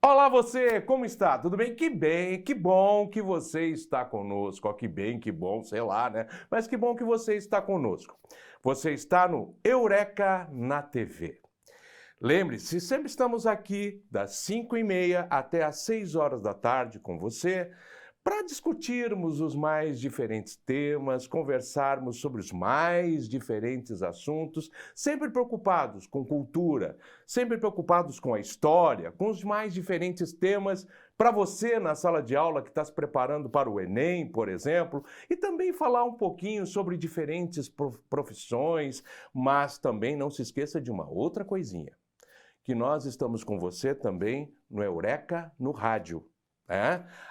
Olá você, como está? Tudo bem? Que bem, que bom que você está conosco. Ó, que bem, que bom, sei lá, né? Mas que bom que você está conosco. Você está no Eureka na TV. Lembre-se, sempre estamos aqui das 5h30 até às 6 horas da tarde com você, para discutirmos os mais diferentes temas, conversarmos sobre os mais diferentes assuntos, sempre preocupados com cultura, sempre preocupados com a história, com os mais diferentes temas, para você na sala de aula que está se preparando para o Enem, por exemplo, e também falar um pouquinho sobre diferentes profissões, mas também não se esqueça de uma outra coisinha, que nós estamos com você também no Eureka no rádio.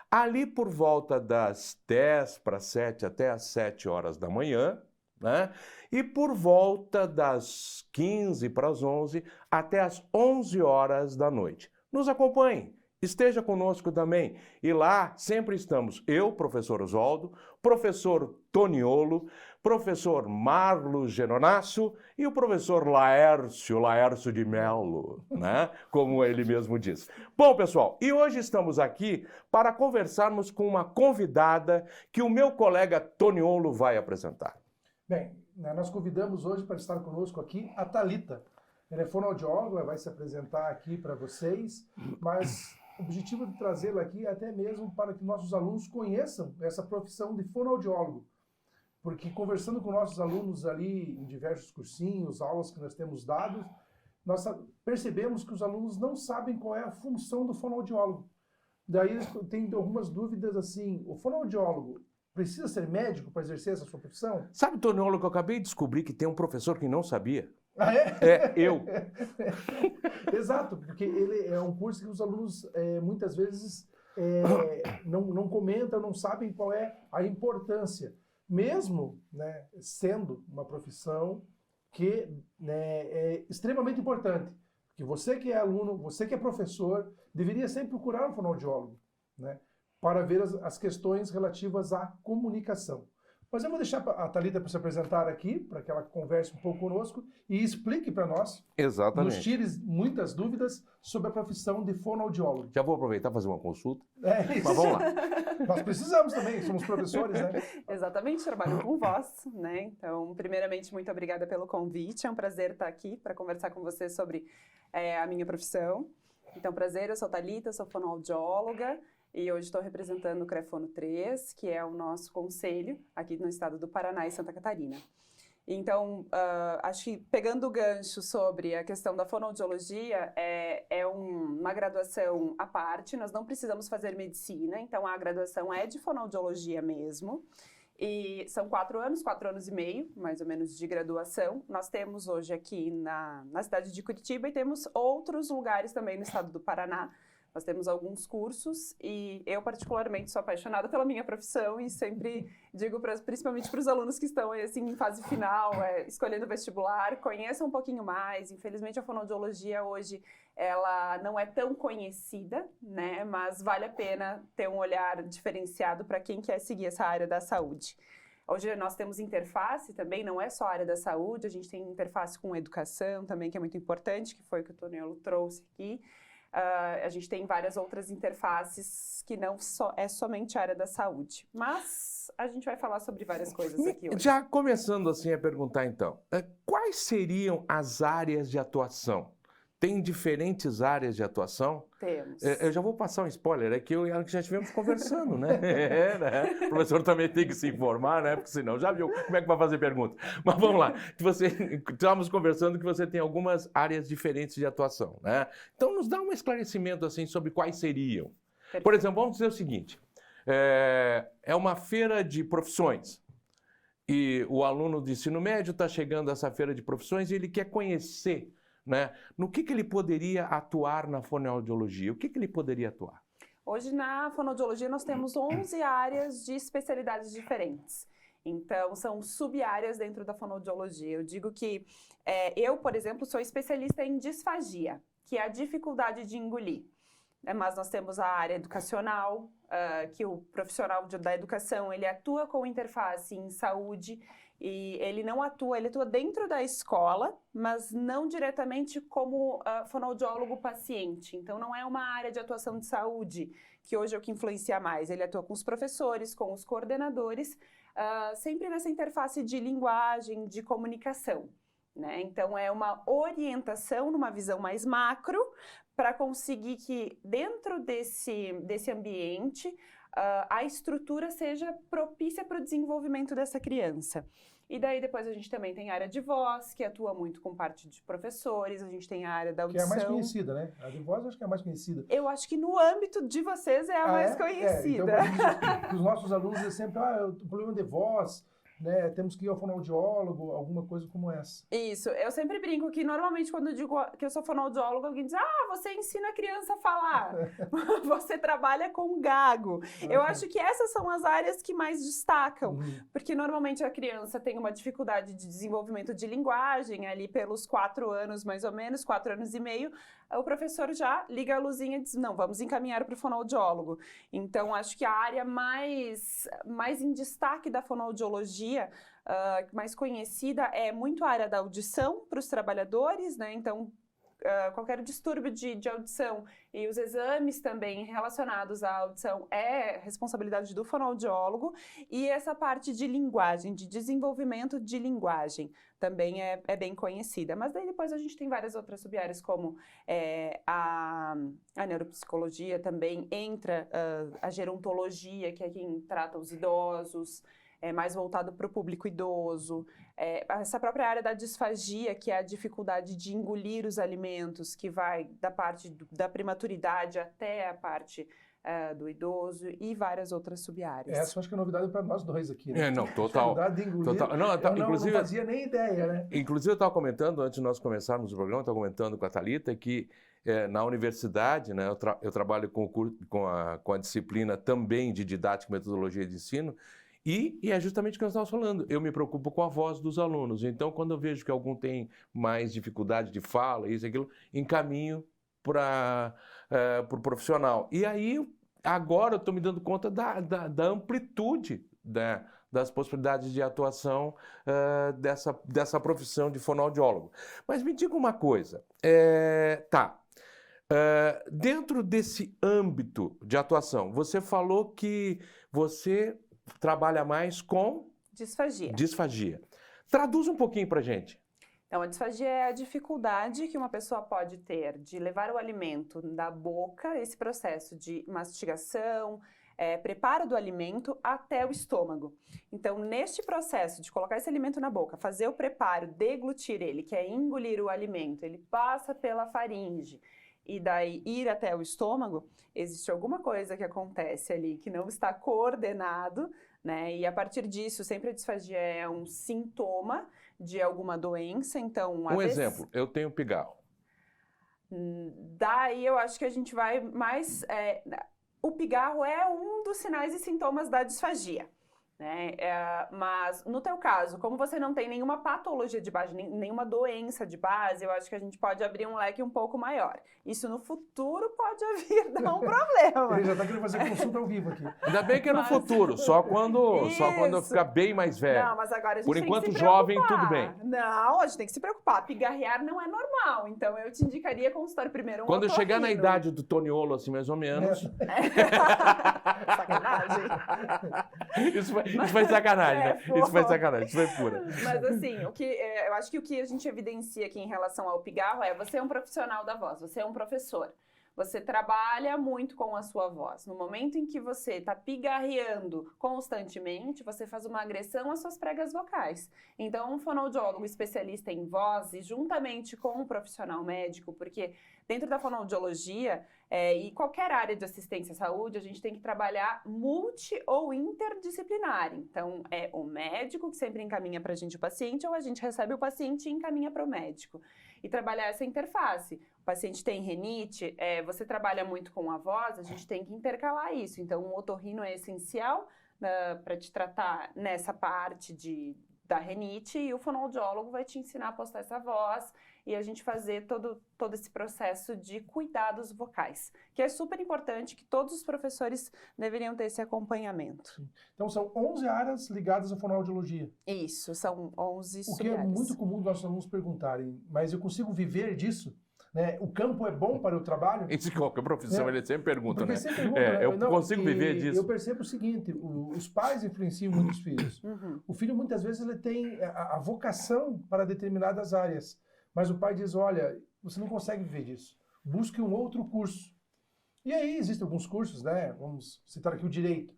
Ali por volta das 10 para 7 até às 7 horas da manhã, né? E por volta das 15 para as 11 até às 11 horas da noite. Nos acompanhe, esteja conosco também. E lá sempre estamos eu, professor Oswaldo, professor Toniolo, professor Marlos Genonasso e o professor Laércio de Mello, né? Como ele mesmo diz. Bom, pessoal, e hoje estamos aqui para conversarmos com uma convidada que o meu colega Toniolo vai apresentar. Bem, nós convidamos hoje para estar conosco aqui a Thalita. Ela é fonoaudióloga, vai se apresentar aqui para vocês, mas o objetivo de trazê-la aqui é até mesmo para que nossos alunos conheçam essa profissão de fonoaudiólogo. Porque conversando com nossos alunos ali em diversos cursinhos, aulas que nós temos dado, nós percebemos que os alunos não sabem qual é a função do fonoaudiólogo. Daí eles têm algumas dúvidas assim, o fonoaudiólogo precisa ser médico para exercer essa sua profissão? Sabe, Toniolo, que eu acabei de descobrir que tem um professor que não sabia? Ah, é? É, eu. Exato, porque ele é um curso que os alunos muitas vezes não comentam, não sabem qual é a importância. Mesmo, né, sendo uma profissão que, né, é extremamente importante. Porque você que é aluno, você que é professor, deveria sempre procurar um fonoaudiólogo, né, para ver as questões relativas à comunicação. Mas eu vou deixar a Thalita para se apresentar aqui, para que ela converse um pouco conosco e explique para nós. Exatamente. Nos tire muitas dúvidas sobre a profissão de fonoaudiólogo. Já vou aproveitar e fazer uma consulta. É isso. Mas vamos lá. Nós precisamos também, somos professores, né? Exatamente, trabalho com voz, né? Então, primeiramente, muito obrigada pelo convite. É um prazer estar aqui para conversar com você sobre a minha profissão. Então, prazer, eu sou Thalita, sou fonoaudióloga. E hoje estou representando o CREFONO 3, que é o nosso conselho aqui no estado do Paraná e Santa Catarina. Então, acho que pegando o gancho sobre a questão da fonoaudiologia, é uma graduação à parte, nós não precisamos fazer medicina, então a graduação é de fonoaudiologia mesmo. E são 4 anos e meio, mais ou menos, de graduação. Nós temos hoje aqui na cidade de Curitiba e temos outros lugares também no estado do Paraná. Nós temos alguns cursos e eu particularmente sou apaixonada pela minha profissão e sempre digo, principalmente para os alunos que estão assim, em fase final, escolhendo vestibular, conheçam um pouquinho mais. Infelizmente a fonoaudiologia hoje ela não é tão conhecida, né? Mas vale a pena ter um olhar diferenciado para quem quer seguir essa área da saúde. Hoje nós temos interface também, não é só a área da saúde, a gente tem interface com educação também, que é muito importante, que foi o que o Toniolo trouxe aqui. A gente tem várias outras interfaces que não é somente a área da saúde. Mas a gente vai falar sobre várias coisas aqui hoje. Já começando assim a perguntar então, quais seriam as áreas de atuação? Tem diferentes áreas de atuação? Temos. Eu já vou passar um spoiler, é que eu e ela já estivemos conversando, né? Né? O professor também tem que se informar, né? Porque senão já viu como é que vai fazer pergunta. Mas vamos lá, estávamos conversando que você tem algumas áreas diferentes de atuação, né? Então nos dá um esclarecimento assim sobre quais seriam. Perfeito. Por exemplo, vamos dizer o seguinte, é uma feira de profissões. E o aluno de ensino médio está chegando a essa feira de profissões e ele quer conhecer, né, no que ele poderia atuar na fonoaudiologia, o que ele poderia atuar? Hoje na fonoaudiologia nós temos 11 áreas de especialidades diferentes. Então, são sub-áreas dentro da fonoaudiologia. Eu digo que eu, por exemplo, sou especialista em disfagia, que é a dificuldade de engolir. Mas nós temos a área educacional, que o profissional da educação, ele atua com interface em saúde. E ele não atua, ele atua dentro da escola, mas não diretamente como fonoaudiólogo paciente. Então, não é uma área de atuação de saúde, que hoje é o que influencia mais. Ele atua com os professores, com os coordenadores, sempre nessa interface de linguagem, de comunicação, né? Então, é uma orientação numa visão mais macro para conseguir que, dentro desse ambiente, a estrutura seja propícia para o desenvolvimento dessa criança. E daí depois a gente também tem a área de voz, que atua muito com parte de professores, a gente tem a área da Que é audição. a mais conhecida, né? A de voz eu acho que é a mais conhecida. Eu acho que no âmbito de vocês é a mais conhecida. Então, os nossos alunos é sempre, o problema de voz, né? Temos que ir ao fonoaudiólogo, alguma coisa como essa. Isso, eu sempre brinco que normalmente quando eu digo que eu sou fonoaudiólogo, alguém diz, você ensina a criança a falar, você trabalha com gago. Eu acho que essas são as áreas que mais destacam, porque normalmente a criança tem uma dificuldade de desenvolvimento de linguagem ali pelos 4 anos, mais ou menos, 4 anos e meio, o professor já liga a luzinha e diz, não, vamos encaminhar para o fonoaudiólogo. Então, acho que a área mais em destaque da fonoaudiologia, mais conhecida, é muito a área da audição para os trabalhadores, né? Então, qualquer distúrbio de audição e os exames também relacionados à audição é responsabilidade do fonoaudiólogo, e essa parte de linguagem, de desenvolvimento de linguagem, também é bem conhecida. Mas daí depois a gente tem várias outras sub-áreas, como a neuropsicologia também entra, a gerontologia, que é quem trata os idosos, é mais voltado para o público idoso, essa própria área da disfagia, que é a dificuldade de engolir os alimentos, que vai da parte da prematuridade até a parte do idoso, e várias outras sub-áreas. Essa eu acho que é novidade para nós dois aqui, né? Não, total. A de engolir, Total. Não, inclusive, não fazia nem ideia, né? Inclusive, eu estava comentando, antes de nós começarmos o programa, eu estava comentando com a Thalita que na universidade, né, eu trabalho com a disciplina também de didática e metodologia de ensino, e é justamente o que nós estávamos falando. Eu me preocupo com a voz dos alunos. Então, quando eu vejo que algum tem mais dificuldade de fala, isso e aquilo, encaminho para o profissional. E aí, agora eu estou me dando conta da amplitude das possibilidades de atuação dessa profissão de fonoaudiólogo. Mas me diga uma coisa. Dentro desse âmbito de atuação, você falou que você trabalha mais com disfagia. Traduz um pouquinho para a gente. Então, a disfagia é a dificuldade que uma pessoa pode ter de levar o alimento da boca, esse processo de mastigação, preparo do alimento até o estômago. Então, neste processo de colocar esse alimento na boca, fazer o preparo, deglutir ele, que é engolir o alimento, ele passa pela faringe, e daí ir até o estômago, existe alguma coisa que acontece ali que não está coordenado, né? E a partir disso, sempre a disfagia é um sintoma de alguma doença, então... exemplo, eu tenho pigarro. Daí eu acho que a gente vai mais... o pigarro é um dos sinais e sintomas da disfagia, né? Mas no teu caso, como você não tem nenhuma patologia de base, nenhuma doença de base, eu acho que a gente pode abrir um leque um pouco maior. Isso no futuro pode vir dar um problema. Ele já está querendo fazer consulta ao vivo aqui. Ainda bem que é no futuro, só quando eu ficar bem mais velho. Não, mas agora a gente Por tem enquanto, que se jovem, preocupar. tudo bem. Não, a gente tem que se preocupar. Pigarrear não é normal, então eu te indicaria consultar primeiro um Quando eu chegar na otorrino. idade do Toniolo, assim, mais ou menos... Sacanagem. Isso foi sacanagem, né? Isso foi sacanagem, isso foi pura. Mas assim, eu acho que o que a gente evidencia aqui em relação ao pigarro você é um profissional da voz, você é um professor. Você trabalha muito com a sua voz. No momento em que você está pigarreando constantemente, você faz uma agressão às suas pregas vocais. Então, um fonoaudiólogo especialista em voz, e juntamente com um profissional médico, porque dentro da fonoaudiologia e qualquer área de assistência à saúde, a gente tem que trabalhar multi ou interdisciplinar. Então, é o médico que sempre encaminha para a gente o paciente, ou a gente recebe o paciente e encaminha para o médico. E trabalhar essa interface. O paciente tem rinite, você trabalha muito com a voz, a gente tem que intercalar isso. Então, o otorrino é essencial para te tratar nessa parte da rinite, e o fonoaudiólogo vai te ensinar a postar essa voz e a gente fazer todo esse processo de cuidados vocais, que é super importante, que todos os professores deveriam ter esse acompanhamento. Então, são 11 áreas ligadas à fonoaudiologia. Isso, são 11 O que é sub-áreas. muito comum dos nossos alunos perguntarem, mas eu consigo viver disso? Né? O campo é bom para o trabalho? Isso que qualquer profissão, ele sempre pergunta, Porque né? sempre pergunta, Eu consigo viver disso. Eu percebo o seguinte, os pais influenciam muito os filhos. Uhum. O filho, muitas vezes, ele tem a vocação para determinadas áreas, mas o pai diz, olha, você não consegue viver disso, busque um outro curso. E aí existem alguns cursos, né? Vamos citar aqui o direito.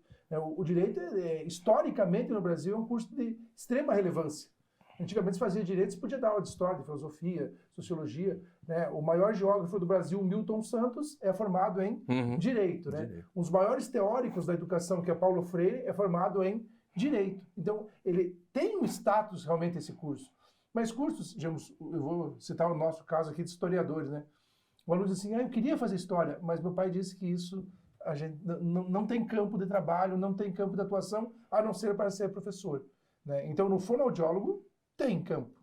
O direito, historicamente, no Brasil, é um curso de extrema relevância. Antigamente se fazia direito, você podia dar aula de história, de filosofia, sociologia, né? O maior geógrafo do Brasil, Milton Santos, é formado em direito, né? Direito. Um dos maiores teóricos da educação, que é Paulo Freire, é formado em direito. Então, ele tem um status realmente esse curso. Mas cursos, digamos, eu vou citar o nosso caso aqui de historiadores, né? O aluno diz assim, eu queria fazer história, mas meu pai disse que isso a gente não tem campo de trabalho, não tem campo de atuação, a não ser para ser professor, né? Então, no fonoaudiólogo, tem campo.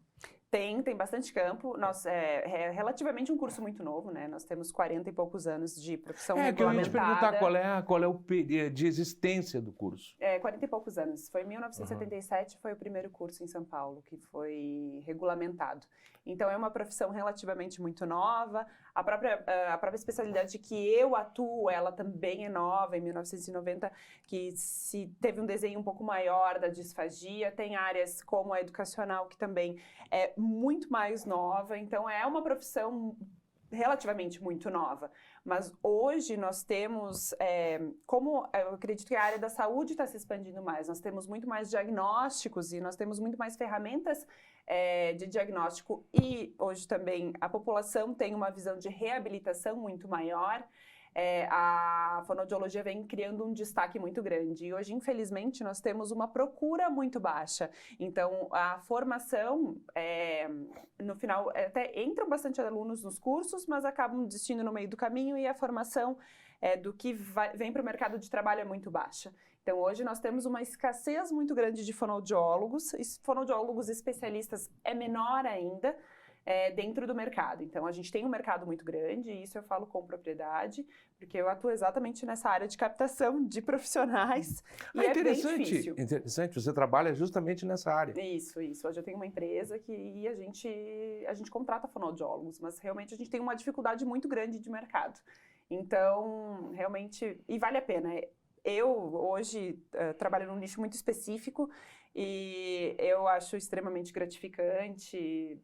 Tem bastante campo. Nós, é relativamente um curso muito novo, né? Nós temos 40 e poucos anos de profissão Que eu ia te regulamentada. perguntar qual é o período de existência do curso. 40 e poucos anos. Foi em 1977, foi o primeiro curso em São Paulo que foi regulamentado. Então, é uma profissão relativamente muito nova. A própria especialidade que eu atuo, ela também é nova, em 1990, que se teve um desenho um pouco maior da disfagia. Tem áreas como a educacional, que também é muito mais nova. Então, é uma profissão relativamente muito nova. Mas hoje nós temos, como eu acredito que a área da saúde está se expandindo mais, nós temos muito mais diagnósticos e nós temos muito mais ferramentas de diagnóstico, e hoje também a população tem uma visão de reabilitação muito maior. A fonoaudiologia vem criando um destaque muito grande e hoje, infelizmente, nós temos uma procura muito baixa. Então, a formação, no final, até entram bastante alunos nos cursos, mas acabam desistindo no meio do caminho, e a formação do que vem para o mercado de trabalho é muito baixa. Então, hoje nós temos uma escassez muito grande de fonoaudiólogos especialistas é menor ainda, dentro do mercado. Então, a gente tem um mercado muito grande, e isso eu falo com propriedade, porque eu atuo exatamente nessa área de captação de profissionais, e é bem difícil. Interessante, você trabalha justamente nessa área. Isso. Hoje eu tenho uma empresa que a gente contrata fonoaudiólogos, mas realmente a gente tem uma dificuldade muito grande de mercado. Então, realmente, e vale a pena. Eu, hoje, trabalho num nicho muito específico, e eu acho extremamente gratificante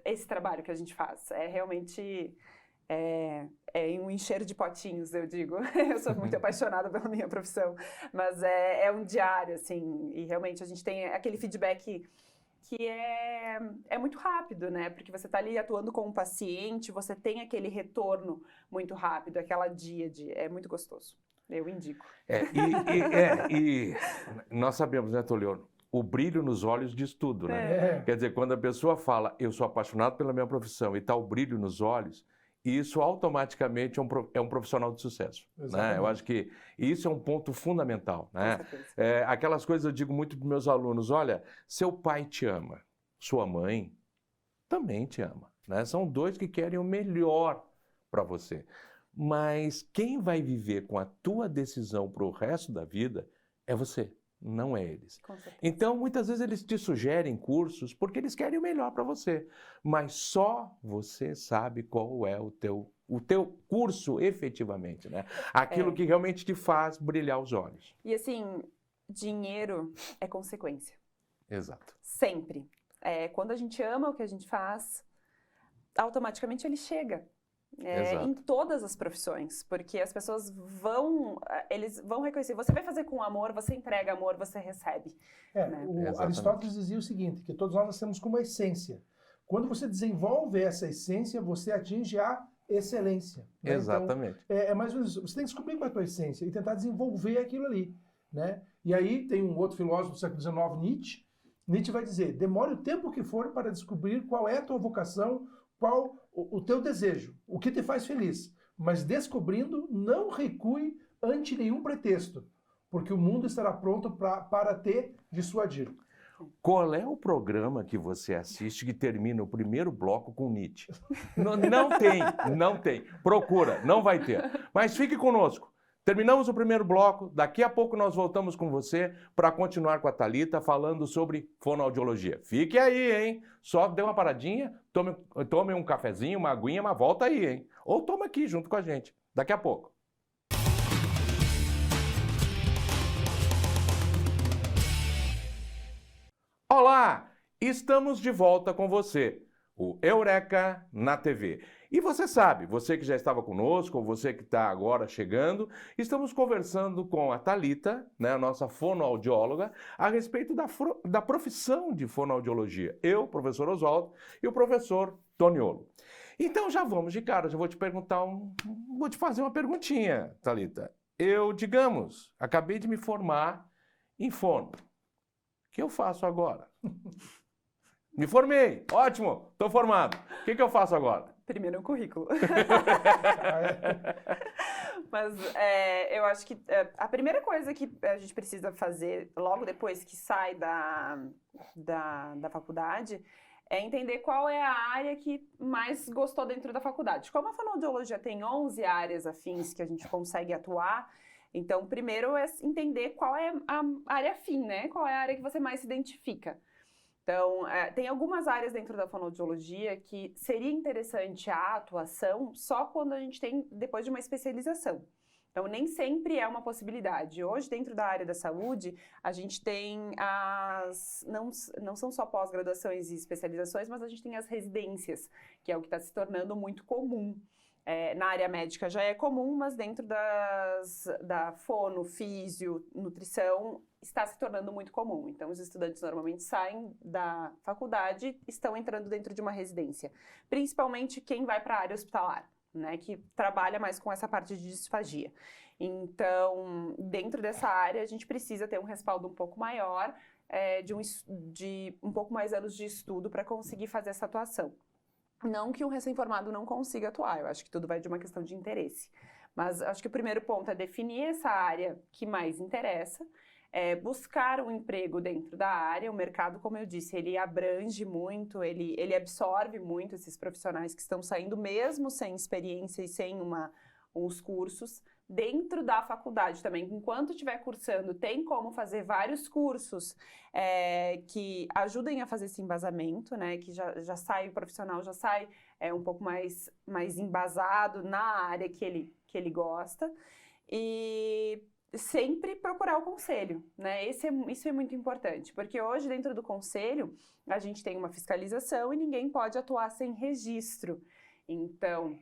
esse trabalho que a gente faz. É realmente um encher de potinhos, eu digo. Eu sou muito apaixonada pela minha profissão, mas é um diário, assim, e realmente a gente tem aquele feedback que é muito rápido, né? Porque você está ali atuando com um paciente, você tem aquele retorno muito rápido, aquela díade, é muito gostoso. Eu indico. E nós sabemos, né, Toliano? O brilho nos olhos diz tudo, né? Quer dizer, quando a pessoa fala, eu sou apaixonado pela minha profissão, e está o brilho nos olhos, isso automaticamente é um profissional de sucesso, né? Eu acho que isso é um ponto fundamental, né? Aquelas coisas eu digo muito para os meus alunos, olha, seu pai te ama, sua mãe também te ama, né? São dois que querem o melhor para você. Mas quem vai viver com a tua decisão para o resto da vida é você, não é eles. Então, muitas vezes eles te sugerem cursos porque eles querem o melhor para você. Mas só você sabe qual é o teu curso efetivamente, né? Aquilo que realmente te faz brilhar os olhos. E assim, dinheiro é consequência. Exato. Sempre. Quando a gente ama o que a gente faz, automaticamente ele chega. Em todas as profissões, porque as pessoas eles vão reconhecer, você vai fazer com amor, você entrega amor, você recebe. Né? O Aristóteles dizia o seguinte, que todos nós nascemos com uma essência. Quando você desenvolve essa essência, você atinge a excelência. Né? Exatamente. Então, mais ou menos, você tem que descobrir qual é a tua essência e tentar desenvolver aquilo ali. Né? E aí tem um outro filósofo do século XIX, Nietzsche. Nietzsche vai dizer, demore o tempo que for para descobrir qual é a tua vocação, qual o teu desejo, o que te faz feliz. Mas descobrindo, não recue ante nenhum pretexto, porque o mundo estará pronto para te dissuadir. Qual é o programa que você assiste que termina o primeiro bloco com Nietzsche? Não tem. Procura, não vai ter. Mas fique conosco. Terminamos o primeiro bloco, daqui a pouco nós voltamos com você para continuar com a Thalita falando sobre fonoaudiologia. Fique aí, hein? Só dê uma paradinha, tome um cafezinho, uma aguinha, mas volta aí, hein? Ou toma aqui junto com a gente, daqui a pouco. Olá, estamos de volta com você, o Eureka na TV. E você sabe, você que já estava conosco, ou você que está agora chegando, estamos conversando com a Thalita, né, a nossa fonoaudióloga, a respeito da profissão de fonoaudiologia. Eu, professor Oswaldo, e o professor Toniolo. Então já vamos de cara, já vou te perguntar, vou te fazer uma perguntinha, Thalita. Eu, digamos, acabei de me formar em fono. O que eu faço agora? Me formei, ótimo, estou formado. O que eu faço agora? Primeiro, um currículo. Mas eu acho que a primeira coisa que a gente precisa fazer logo depois que sai da faculdade é entender qual é a área que mais gostou dentro da faculdade. Como a fonoaudiologia tem 11 áreas afins que a gente consegue atuar, então primeiro é entender qual é a área afim, né? Qual é a área que você mais se identifica. Então, tem algumas áreas dentro da fonoaudiologia que seria interessante a atuação só quando a gente tem, depois de uma especialização. Então, nem sempre é uma possibilidade. Hoje, dentro da área da saúde, a gente tem não são só pós-graduações e especializações, mas a gente tem as residências, que é o que está se tornando muito comum. Na área médica já é comum, mas dentro da fono, físio, nutrição, está se tornando muito comum. Então, os estudantes normalmente saem da faculdade e estão entrando dentro de uma residência. Principalmente quem vai para a área hospitalar, né, que trabalha mais com essa parte de disfagia. Então, dentro dessa área, a gente precisa ter um respaldo um pouco maior, de um pouco mais anos de estudo para conseguir fazer essa atuação. Não que um recém-formado não consiga atuar, eu acho que tudo vai de uma questão de interesse. Mas acho que o primeiro ponto é definir essa área que mais interessa, buscar um emprego dentro da área. O mercado, como eu disse, ele abrange muito, ele absorve muito esses profissionais que estão saindo mesmo sem experiência e sem uns cursos. Dentro da faculdade também, enquanto estiver cursando, tem como fazer vários cursos que ajudem a fazer esse embasamento, né? Que já sai, o profissional já sai um pouco mais embasado na área que ele gosta. E sempre procurar o conselho, né? Isso é muito importante, porque hoje dentro do conselho a gente tem uma fiscalização e ninguém pode atuar sem registro. Então,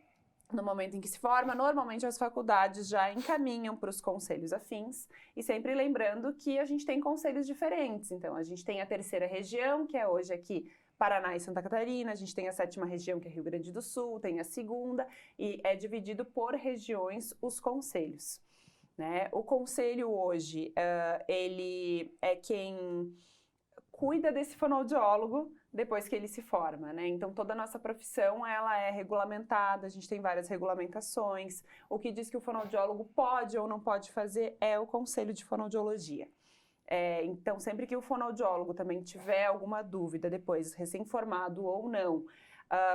no momento em que se forma, normalmente as faculdades já encaminham para os conselhos afins, e sempre lembrando que a gente tem conselhos diferentes. Então, a gente tem a terceira região, que é hoje aqui Paraná e Santa Catarina, a gente tem a sétima região, que é Rio Grande do Sul, tem a segunda, e é dividido por regiões os conselhos, né? O conselho hoje, ele é quem cuida desse fonoaudiólogo depois que ele se forma, né? Então, toda a nossa profissão, ela é regulamentada, a gente tem várias regulamentações. O que diz que o fonoaudiólogo pode ou não pode fazer é o Conselho de Fonoaudiologia. Então, sempre que o fonoaudiólogo também tiver alguma dúvida depois, recém-formado ou não,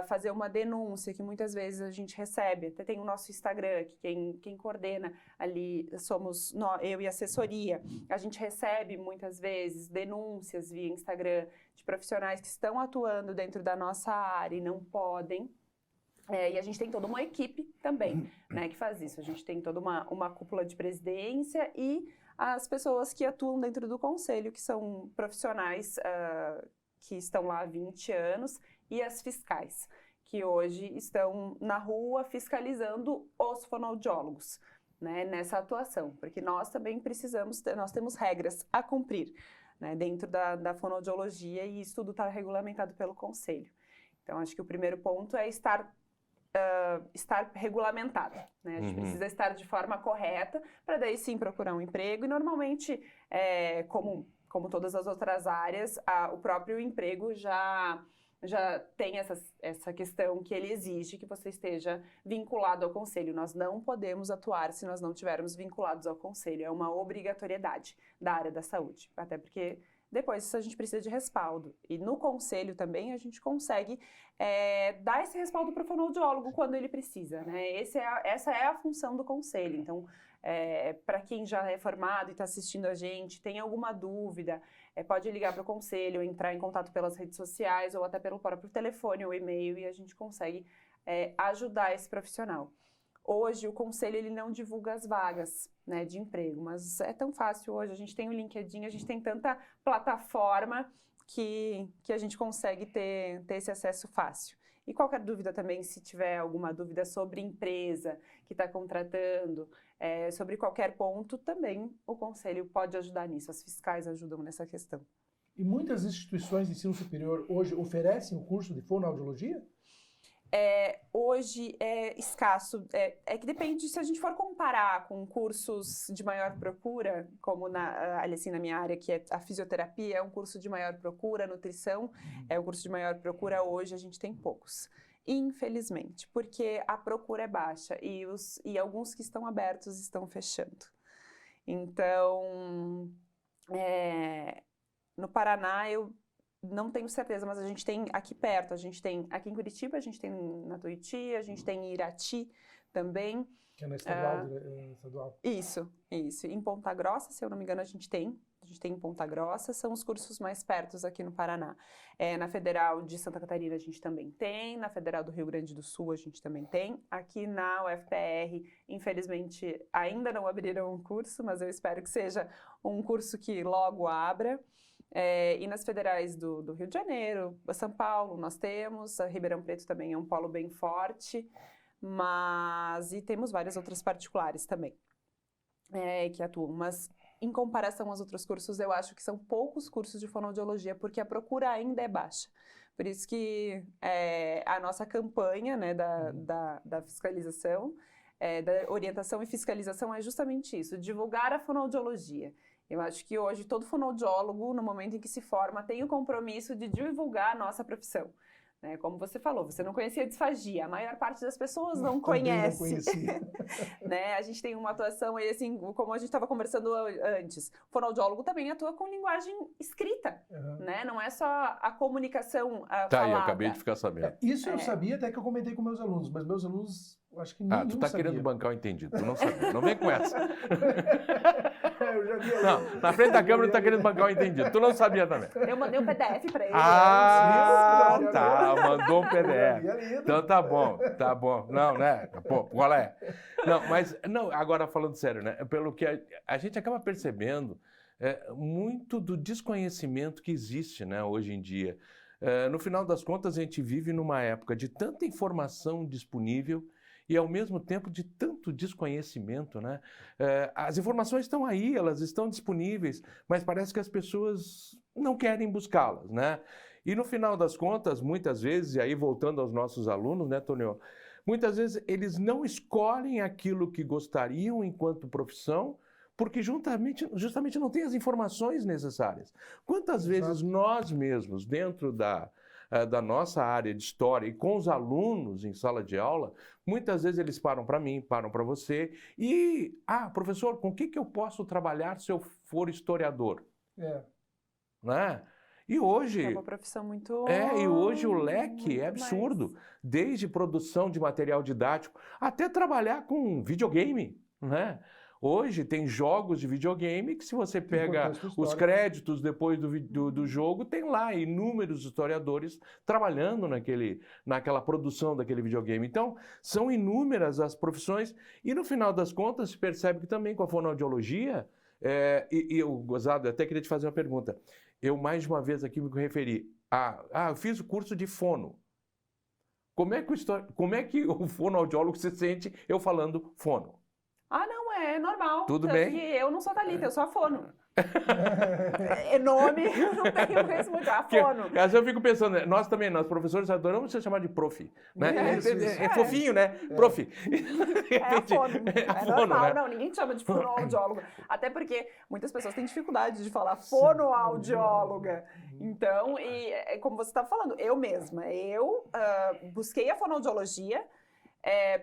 fazer uma denúncia, que muitas vezes a gente recebe, até tem o nosso Instagram, que quem coordena ali somos eu e a assessoria. A gente recebe muitas vezes denúncias via Instagram de profissionais que estão atuando dentro da nossa área e não podem. E a gente tem toda uma equipe também, né, que faz isso. A gente tem toda uma cúpula de presidência e as pessoas que atuam dentro do conselho, que são profissionais que estão lá há 20 anos, e as fiscais, que hoje estão na rua fiscalizando os fonoaudiólogos, né, nessa atuação, porque nós também nós temos regras a cumprir, né, dentro da fonoaudiologia, e isso tudo está regulamentado pelo conselho. Então, acho que o primeiro ponto é estar regulamentado, né? A gente precisa estar de forma correta para daí sim procurar um emprego, e normalmente, como todas as outras áreas, o próprio emprego já tem essa questão que ele exige que você esteja vinculado ao conselho. Nós não podemos atuar se nós não estivermos vinculados ao conselho. É uma obrigatoriedade da área da saúde, até porque Depois disso, a gente precisa de respaldo. E no conselho também, a gente consegue dar esse respaldo para o fonoaudiólogo quando ele precisa, né? Essa é a função do conselho. Então, para quem já é formado e está assistindo a gente, tem alguma dúvida, pode ligar para o conselho, entrar em contato pelas redes sociais ou até pelo próprio telefone ou e-mail e a gente consegue ajudar esse profissional. Hoje, o conselho ele não divulga as vagas, né, de emprego, mas é tão fácil hoje. A gente tem o LinkedIn, a gente tem tanta plataforma que a gente consegue ter esse acesso fácil. E qualquer dúvida também, se tiver alguma dúvida sobre empresa que está contratando, sobre qualquer ponto, também o conselho pode ajudar nisso. As fiscais ajudam nessa questão. E muitas instituições de ensino superior hoje oferecem o curso de fonoaudiologia? Hoje é escasso, que depende, se a gente for comparar com cursos de maior procura, como assim, na minha área, que é a fisioterapia, é um curso de maior procura, a nutrição é um curso de maior procura, hoje a gente tem poucos. Infelizmente, porque a procura é baixa e alguns que estão abertos estão fechando. Então, no Paraná, eu não tenho certeza, mas a gente tem aqui perto, a gente tem aqui em Curitiba, a gente tem na Tuiuti, a gente tem em Irati também. Que é na estadual. Isso. Em Ponta Grossa, se eu não me engano, a gente tem em Ponta Grossa, são os cursos mais pertos aqui no Paraná. Na Federal de Santa Catarina a gente também tem, na Federal do Rio Grande do Sul a gente também tem. Aqui na UFPR, infelizmente, ainda não abriram um curso, mas eu espero que seja um curso que logo abra. E nas federais do Rio de Janeiro, São Paulo, nós temos, a Ribeirão Preto também é um polo bem forte, e temos várias outras particulares também que atuam, mas em comparação aos outros cursos, eu acho que são poucos cursos de fonoaudiologia, porque a procura ainda é baixa. Por isso que a nossa campanha, né, da fiscalização, da orientação e fiscalização é justamente isso, divulgar a fonoaudiologia. Eu acho que hoje todo fonoaudiólogo, no momento em que se forma, tem o compromisso de divulgar a nossa profissão. Né? Como você falou, você não conhecia a disfagia, a maior parte das pessoas não conhece. Não conhecia. Né? A gente tem uma atuação, aí, assim, como a gente estava conversando antes, o fonoaudiólogo também atua com linguagem escrita, né? Não é só a comunicação falada. Eu acabei de ficar sabendo. Isso eu sabia, até que eu comentei com meus alunos, mas meus alunos, acho que nenhum tu tá sabia. querendo bancar o entendido, tu não sabia, não vem com essa. Eu já vi. Não, na frente da câmera tu tá querendo bancar o entendido, tu não sabia também. Eu mandei um PDF para ele. Tá, mandou um PDF. Então tá bom. Não, né? Pô, qual é? Não, mas, agora falando sério, né? Pelo que a gente acaba percebendo muito do desconhecimento que existe, né, hoje em dia. No final das contas, a gente vive numa época de tanta informação disponível e, ao mesmo tempo, de tanto desconhecimento, né? As informações estão aí, elas estão disponíveis, mas parece que as pessoas não querem buscá-las, né? E, no final das contas, muitas vezes, e aí voltando aos nossos alunos, né, Tonio? Muitas vezes eles não escolhem aquilo que gostariam enquanto profissão, porque justamente não tem as informações necessárias. Quantas vezes nós mesmos, dentro da nossa área de história e com os alunos em sala de aula, muitas vezes eles param para mim, param para você e, professor, com o que eu posso trabalhar se eu for historiador? Né? E hoje... É uma profissão muito... E hoje o leque é absurdo. Desde produção de material didático até trabalhar com videogame, né? Hoje tem jogos de videogame que, se você pega os créditos depois do jogo, tem lá inúmeros historiadores trabalhando naquela produção daquele videogame. Então, são inúmeras as profissões e, no final das contas, se percebe que também com a fonoaudiologia, Gozado, eu até queria te fazer uma pergunta. Eu, mais de uma vez aqui, me referi eu fiz o curso de fono. Como é que o fonoaudiólogo se sente eu falando fono? Não, é normal. Tudo bem? Eu não sou Thalita, eu sou a fono. Nome, eu não conheço muito. A fono. Às vezes eu fico pensando, nós professores adoramos ser chamados de prof. Né? Isso. É fofinho, né? Prof. A fono. É normal, né? Não, ninguém te chama de fonoaudiólogo. Até porque muitas pessoas têm dificuldade de falar fonoaudióloga. Então, como você estava falando, eu mesma, busquei a fonoaudiologia,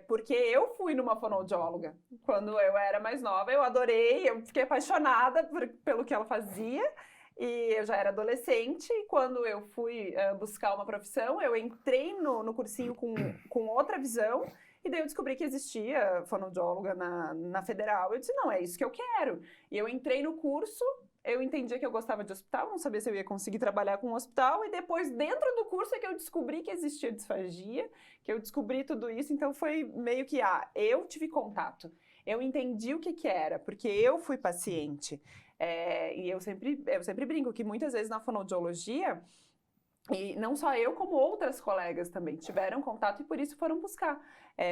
porque eu fui numa fonoaudióloga quando eu era mais nova, eu adorei, eu fiquei apaixonada pelo que ela fazia E eu já era adolescente, e quando eu fui buscar uma profissão, eu entrei no cursinho com outra visão, e daí eu descobri que existia fonoaudióloga na Federal. Eu disse, não, é isso que eu quero. E eu entrei no curso, eu entendia que eu gostava de hospital, não sabia se eu ia conseguir trabalhar com um hospital, e depois, dentro do curso, é que eu descobri que existia disfagia, que eu descobri tudo isso, então foi meio que, eu tive contato. Eu entendi o que era, porque eu fui paciente. E eu sempre brinco que muitas vezes na fonoaudiologia, e não só eu, como outras colegas também tiveram contato e por isso foram buscar.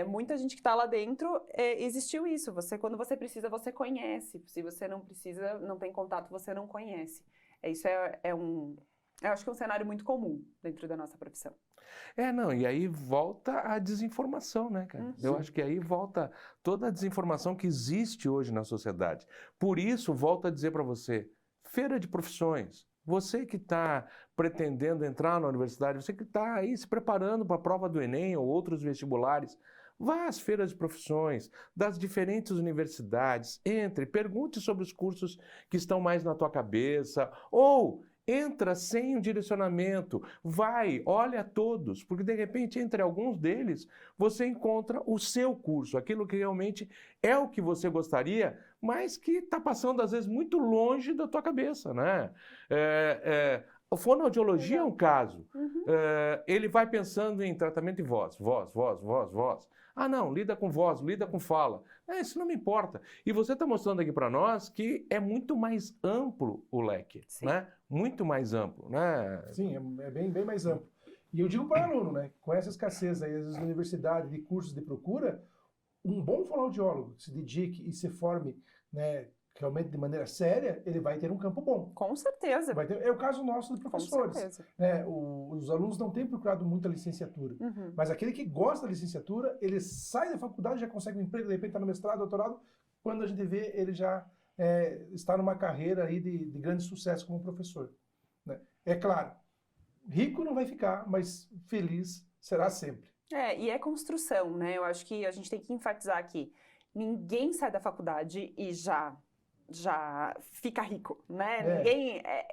Muita gente que está lá dentro, existiu isso. Quando você precisa, você conhece. Se você não precisa, não tem contato, você não conhece. Isso eu acho que é um cenário muito comum dentro da nossa profissão. Não, e aí volta a desinformação, né, cara? Eu acho que aí volta toda a desinformação que existe hoje na sociedade. Por isso, volto a dizer para você, feira de profissões, você que está pretendendo entrar na universidade, você que está aí se preparando para a prova do Enem ou outros vestibulares, vá às feiras de profissões das diferentes universidades, pergunte sobre os cursos que estão mais na tua cabeça, ou entra sem um direcionamento, olha todos, porque de repente entre alguns deles você encontra o seu curso, aquilo que realmente é o que você gostaria, mas que está passando às vezes muito longe da tua cabeça, né? A fonoaudiologia é um caso. Ele vai pensando em tratamento de voz. Não, lida com voz, lida com fala. Isso não me importa. E você está mostrando aqui para nós que é muito mais amplo o leque, né? Muito mais amplo, né? Sim, é bem mais amplo. E eu digo para o aluno, né? Com essa escassez aí, às vezes, na universidade, de cursos de procura, um bom fonoaudiólogo que se dedique e se forme, né, realmente de maneira séria, ele vai ter um campo bom. Com certeza. É o caso nosso de professores. Com certeza. Os alunos não têm procurado muita licenciatura, mas aquele que gosta da licenciatura, ele sai da faculdade, já consegue um emprego, de repente está no mestrado, doutorado, quando a gente vê, ele já está numa carreira aí de grande sucesso como professor. Né? É claro, rico não vai ficar, mas feliz será sempre. E é construção, né? Eu acho que a gente tem que enfatizar aqui, ninguém sai da faculdade e já fica rico, né?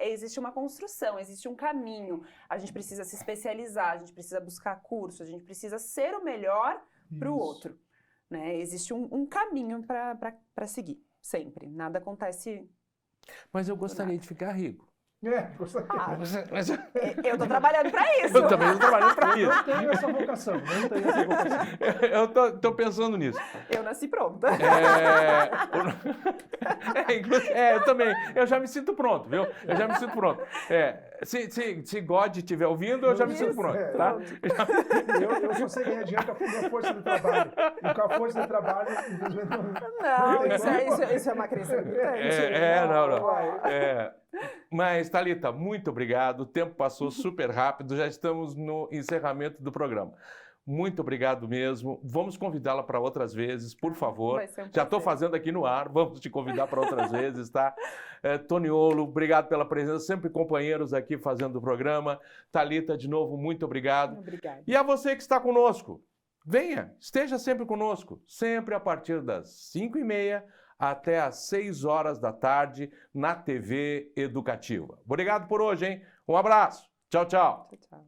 Existe uma construção, existe um caminho, a gente precisa se especializar, a gente precisa buscar curso, a gente precisa ser o melhor para o outro, né? Existe um caminho para seguir, sempre, nada acontece. Mas eu gostaria de ficar rico. Eu tô trabalhando para isso. Eu também tô trabalhando para isso. Não tenho essa vocação, Eu tô pensando nisso. Eu nasci pronta. Eu também. Eu já me sinto pronto, viu? Eu já me sinto pronto. Se God estiver ouvindo, eu já me sinto pronto, tá? Eu só sei ganhar dinheiro com a força de trabalho. E com a força de trabalho, infelizmente, não, isso é uma crença limitante. Não. Mas, Thalita, muito obrigado. O tempo passou super rápido, já estamos no encerramento do programa. Muito obrigado mesmo. Vamos convidá-la para outras vezes, por favor. Já estou fazendo aqui no ar, vamos te convidar para outras vezes, tá? Toniolo, obrigado pela presença, sempre companheiros aqui fazendo o programa. Thalita, de novo, muito obrigado. Obrigada. E a você que está conosco, venha, esteja sempre conosco, sempre a partir das 5h30 até às 6 horas da tarde na TV Educativa. Obrigado por hoje, hein? Um abraço. Tchau, tchau. Tchau, tchau.